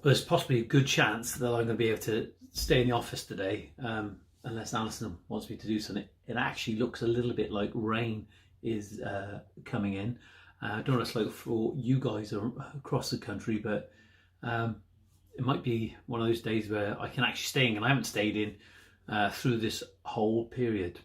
there's possibly a good chance that I'm going to be able to stay in the office today, unless Alison wants me to do something. It actually looks a little bit like rain is coming in. I don't know what it's like for you guys across the country, but it might be one of those days where I can actually stay in, and I haven't stayed in through this whole period.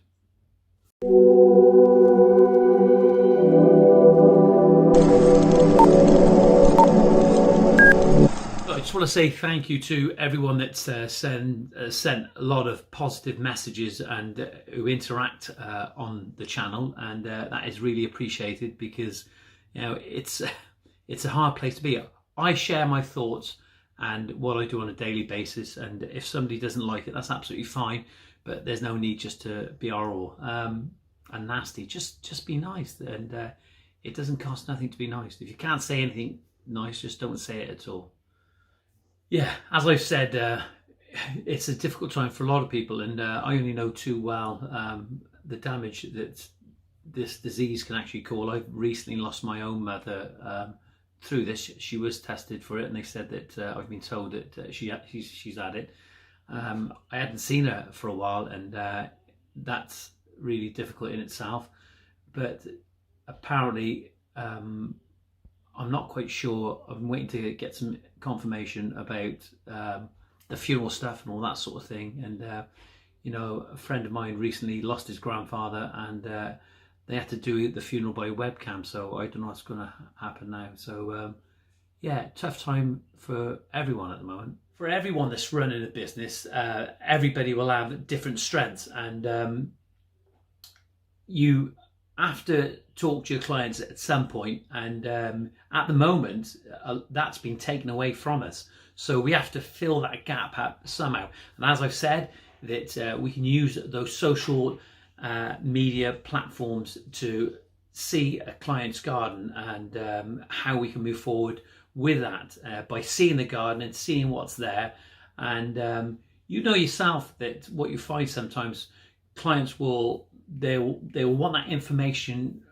I just want to say thank you to everyone that's sent a lot of positive messages and who interact on the channel, and that is really appreciated, because it's a hard place to be. I share my thoughts and what I do on a daily basis, and if somebody doesn't like it, that's absolutely fine, but there's no need just to be horrible and nasty. Just be nice, and it doesn't cost nothing to be nice. If you can't say anything nice, just don't say it at all. Yeah, as I've said, it's a difficult time for a lot of people, and I only know too well the damage that this disease can actually cause. I've recently lost my own mother through this. She was tested for it, and they said that I've been told that she's had it. I hadn't seen her for a while, and that's really difficult in itself. But apparently, I'm not quite sure. I'm waiting to get some confirmation about the funeral stuff and all that sort of thing. And a friend of mine recently lost his grandfather, and they had to do the funeral by webcam. So I don't know what's going to happen now. So yeah, tough time for everyone at the moment. For everyone that's running a business, everybody will have different strengths, and you have to talk to your clients at some point, and at the moment that's been taken away from us, so we have to fill that gap up somehow. And as I've said, that we can use those social media platforms to see a client's garden, and how we can move forward with that by seeing the garden and seeing what's there. And yourself that what you find sometimes, clients will want that information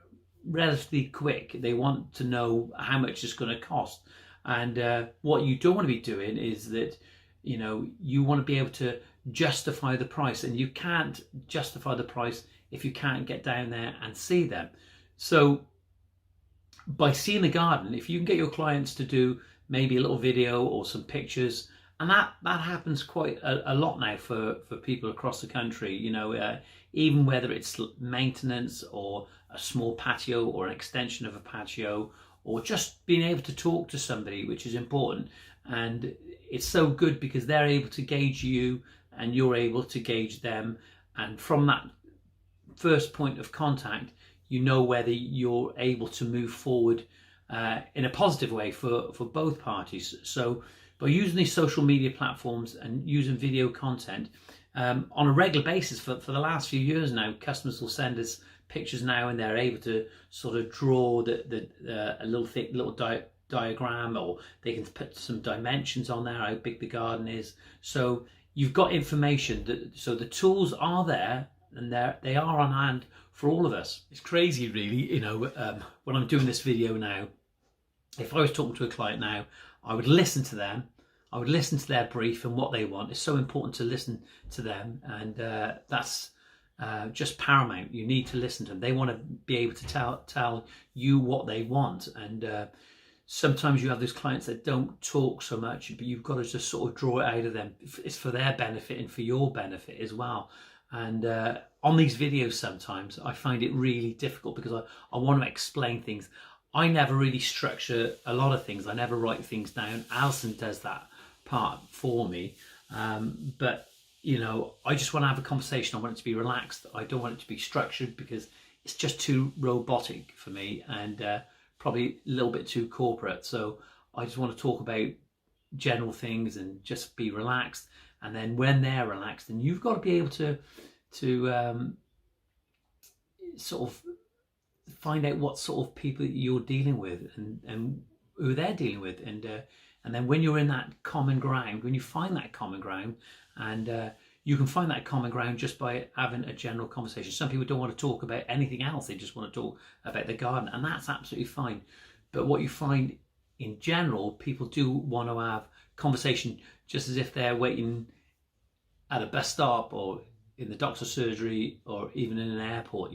relatively quick. They want to know how much it's going to cost, and what you don't want to be doing is that you want to be able to justify the price, and you can't justify the price if you can't get down there and see them. So by seeing the garden, if you can get your clients to do maybe a little video or some pictures, and that happens quite a lot now for people across the country, even whether it's maintenance or a small patio or an extension of a patio, or just being able to talk to somebody, which is important. And it's so good because they're able to gauge you and you're able to gauge them. And from that first point of contact, whether you're able to move forward in a positive way for both parties. So by using these social media platforms and using video content on a regular basis for the last few years now, customers will send us pictures now, and they're able to sort of draw a little diagram, or they can put some dimensions on there, how big the garden is. So you've got information. So the tools are there, and they are on hand for all of us. It's crazy, really. When I'm doing this video now, if I was talking to a client now, I would listen to them. I would listen to their brief and what they want. It's so important to listen to them, and that's just paramount. You need to listen to them. They want to be able to tell you what they want, and sometimes you have those clients that don't talk so much, but you've got to just sort of draw it out of them. It's for their benefit and for your benefit as well. And on these videos, sometimes I find it really difficult because I want to explain things. I never really structure a lot of things. I never write things down. Alison does that part for me. But I just want to have a conversation. I want it to be relaxed. I don't want it to be structured because it's just too robotic for me, and probably a little bit too corporate. So I just want to talk about general things and just be relaxed. And then when they're relaxed, and you've got to be able to sort of find out what sort of people you're dealing with, and who they're dealing with, and then when you're in that common ground, when you find that common ground, and you can find that common ground just by having a general conversation. Some people don't want to talk about anything else, they just want to talk about the garden, and that's absolutely fine. But what you find in general, people do want to have conversation just as if they're waiting at a bus stop or in the doctor's surgery or even in an airport.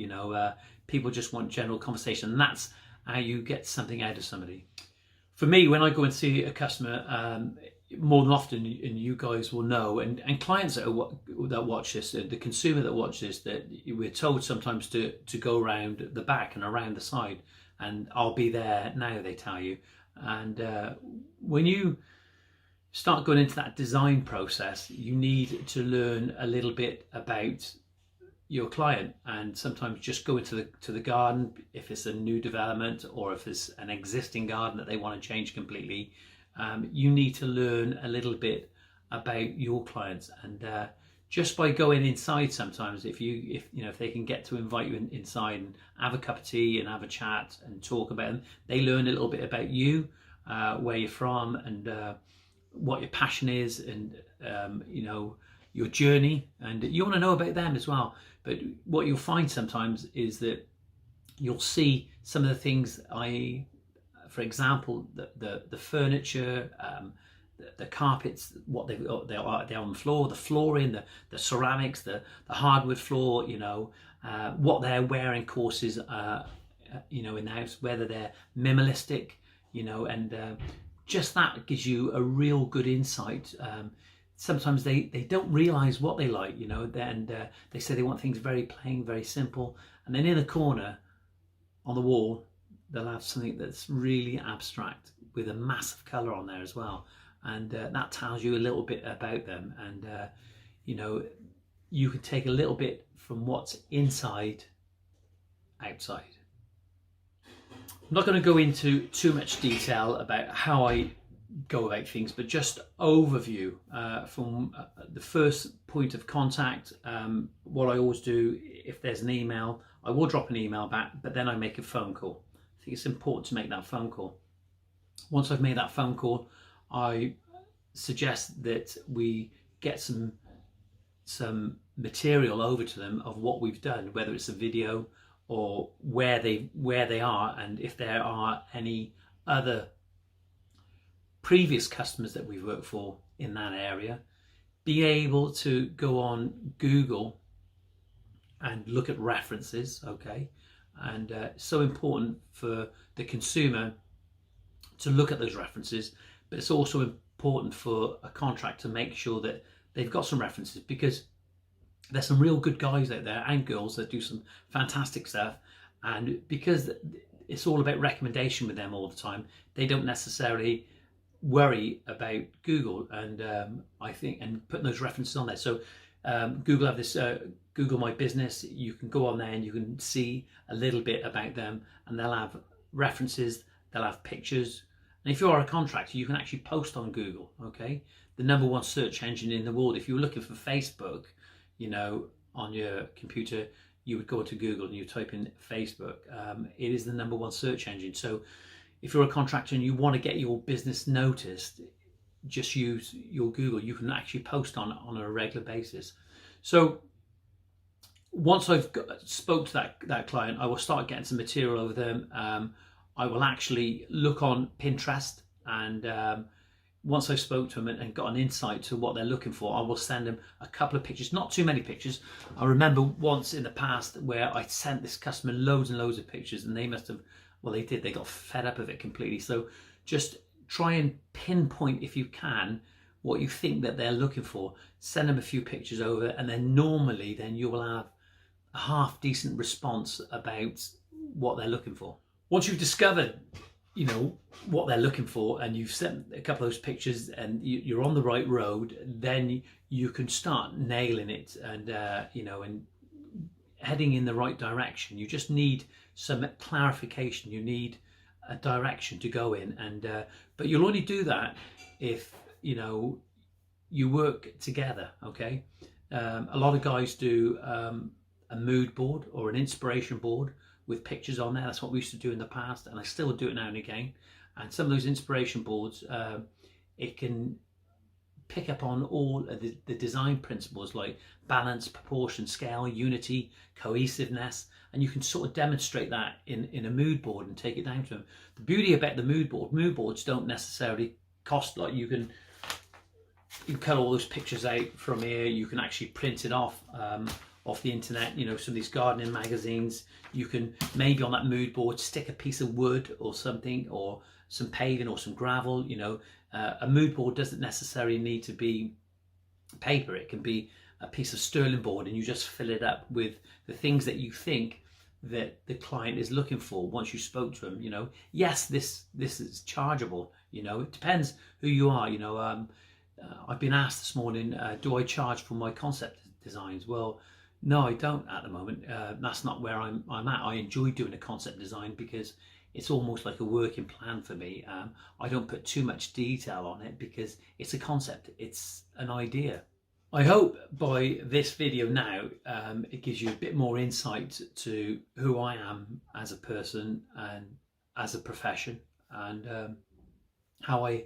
People just want general conversation, and that's how you get something out of somebody. For me, when I go and see a customer, more than often, and you guys will know, and clients that watch this, the consumer that watches this, that we're told sometimes to go around the back and around the side, and I'll be there now, they tell you. And when you start going into that design process, you need to learn a little bit about your client, and sometimes just go into the garden if it's a new development, or if it's an existing garden that they want to change completely. You need to learn a little bit about your clients, and just by going inside, sometimes if they can get to invite you inside and have a cup of tea and have a chat and talk about them, they learn a little bit about you, where you're from, and what your passion is, and your journey, and you want to know about them as well. But what you'll find sometimes is that you'll see some of the things, for example, the furniture, the carpets, what they're on the floor, the flooring, the ceramics, the hardwood floor, what they're wearing, courses, in the house, whether they're minimalistic, and just that gives you a real good insight. Sometimes they don't realize what they like, and they say they want things very plain, very simple, and then in the corner on the wall they'll have something that's really abstract with a massive color on there as well, and that tells you a little bit about them. And you can take a little bit from what's inside outside. I'm not going to go into too much detail about how I go about things, but just overview from the first point of contact. What I always do, if there's an email, I will drop an email back, but then I make a phone call. I think it's important to make that phone call. Once I've made that phone call, I suggest that we get some material over to them of what we've done, whether it's a video or where they are, and if there are any other previous customers that we've worked for in that area. Be able to go on Google and look at references, okay? And so important for the consumer to look at those references, but it's also important for a contract to make sure that they've got some references, because there's some real good guys out there and girls that do some fantastic stuff, and because it's all about recommendation with them all the time, they don't necessarily worry about Google, and I think, and putting those references on there. So Google have this Google My Business. You can go on there and you can see a little bit about them, and they'll have references, they'll have pictures, and if you are a contractor, you can actually post on Google. Okay, the #1 search engine in the world. If you were looking for Facebook, on your computer, you would go to Google and you type in Facebook. It is the #1 search engine. So if you're a contractor and you want to get your business noticed, just use your Google. You can actually post on a regular basis. So once I've spoke to that client, I will start getting some material over them. I will actually look on Pinterest, and once I spoke to them and got an insight to what they're looking for, I will send them a couple of pictures, not too many pictures. I remember once in the past where I sent this customer loads and loads of pictures, and they must have, well, they did, they got fed up of it completely. So just try and pinpoint, if you can, what you think that they're looking for. Send them a few pictures over, and then normally then you will have a half decent response about what they're looking for. Once you've discovered what they're looking for, and you've sent a couple of those pictures and you're on the right road, then you can start nailing it, and and heading in the right direction. You just need some clarification, you need a direction to go in, and but you'll only do that if you work together. Okay, a lot of guys do a mood board or an inspiration board with pictures on there. That's what we used to do in the past, and I still do it now and again. And some of those inspiration boards, it can pick up on all the design principles like balance, proportion, scale, unity, cohesiveness, and you can sort of demonstrate that in a mood board and take it down to them. The beauty about the mood boards don't necessarily cost, like you can you cut all those pictures out from here. You can actually print it off the internet. You know, some of these gardening magazines. You can maybe on that mood board stick a piece of wood or something, or some paving or some gravel. You know, a mood board doesn't necessarily need to be paper. It can be a piece of sterling board, and you just fill it up with the things that you think that the client is looking for once you spoke to them. You know, yes, this is chargeable. You know, it depends who you are. You know, I've been asked this morning, do I charge for my concept designs? Well, no, I don't at the moment. That's not where I'm at. I enjoy doing a concept design because it's almost like a working plan for me. I don't put too much detail on it because it's a concept, it's an idea. I hope by this video now it gives you a bit more insight to who I am as a person and as a profession, and how I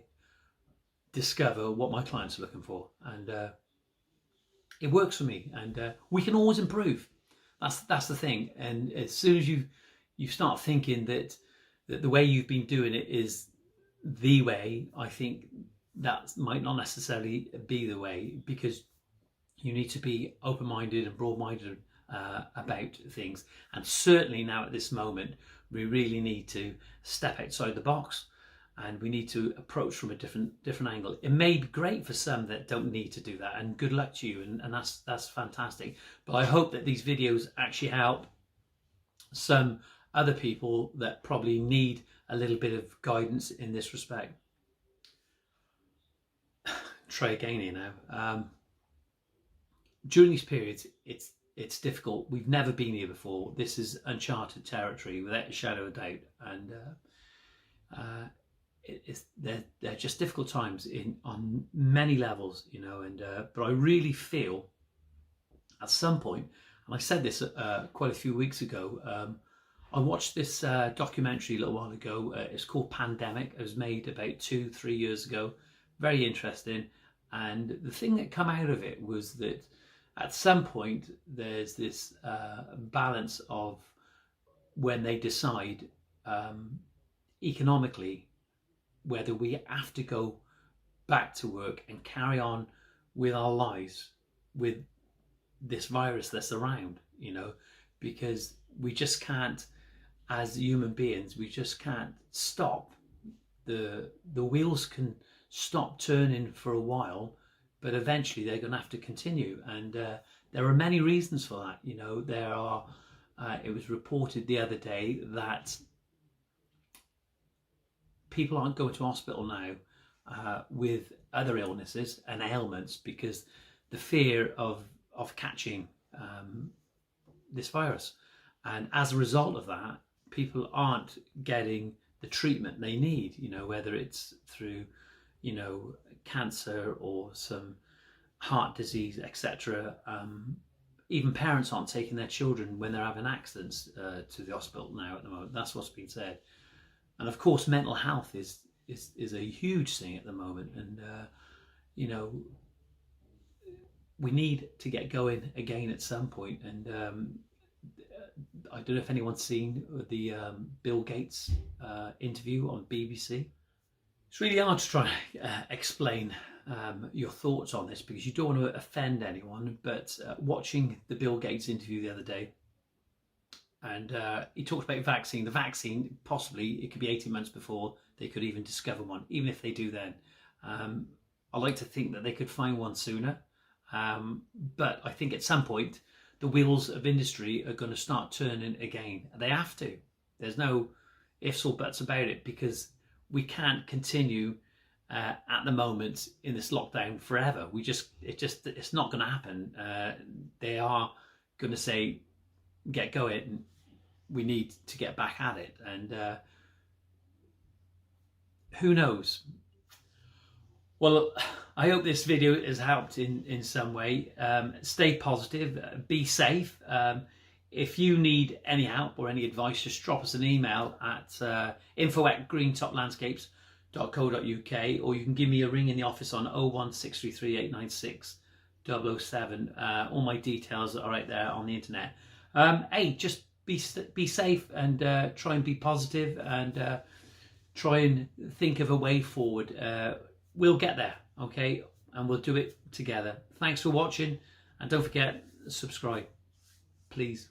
discover what my clients are looking for. And it works for me, and we can always improve. That's the thing. And as soon as you start thinking that the way you've been doing it is the way, I think that might not necessarily be the way, because you need to be open-minded and broad-minded about things. And certainly now at this moment, we really need to step outside the box, and we need to approach from a different angle. It may be great for some that don't need to do that, and good luck to you, and that's fantastic. But I hope that these videos actually help some other people that probably need a little bit of guidance in this respect. Try again here now. During these periods, it's difficult. We've never been here before. This is uncharted territory without a shadow of doubt, and they're just difficult times on many levels, you know. And but I really feel at some point, and I said this quite a few weeks ago. I watched this documentary a little while ago. It's called Pandemic. It was made about 2-3 years ago. Very interesting. And the thing that came out of it was that at some point there's this balance of when they decide economically whether we have to go back to work and carry on with our lives with this virus that's around, you know, because we just can't, as human beings, we just can't stop. The wheels can stop turning for a while, but eventually they're going to have to continue. And there are many reasons for that. You know, there are, it was reported the other day that people aren't going to hospital now with other illnesses and ailments because the fear of catching this virus. And as a result of that, people aren't getting the treatment they need, you know, whether it's through, you know, cancer or some heart disease, etc. Even parents aren't taking their children when they're having accidents to the hospital now at the moment. That's what's been said. And of course, mental health is a huge thing at the moment. And, you know, we need to get going again at some point. And I don't know if anyone's seen the Bill Gates interview on BBC. It's really hard to try and explain your thoughts on this because you don't want to offend anyone, but watching the Bill Gates interview the other day, and he talked about vaccine. The vaccine, possibly, it could be 18 months before they could even discover one, even if they do then. I like to think that they could find one sooner, but I think at some point, the wheels of industry are going to start turning again. They have to. There's no ifs or buts about it, because we can't continue at the moment in this lockdown forever. It's not going to happen. They are going to say, get going, and we need to get back at it. And who knows? Well, I hope this video has helped in some way. Stay positive, be safe. If you need any help or any advice, just drop us an email at info@greentoplandscapes.co.uk, or you can give me a ring in the office on 01633 896 007. All my details are out there on the internet. Hey, just be safe, and try and be positive, and try and think of a way forward. We'll get there, okay? and we'll do it together. Thanks for watching, and don't forget, subscribe, please.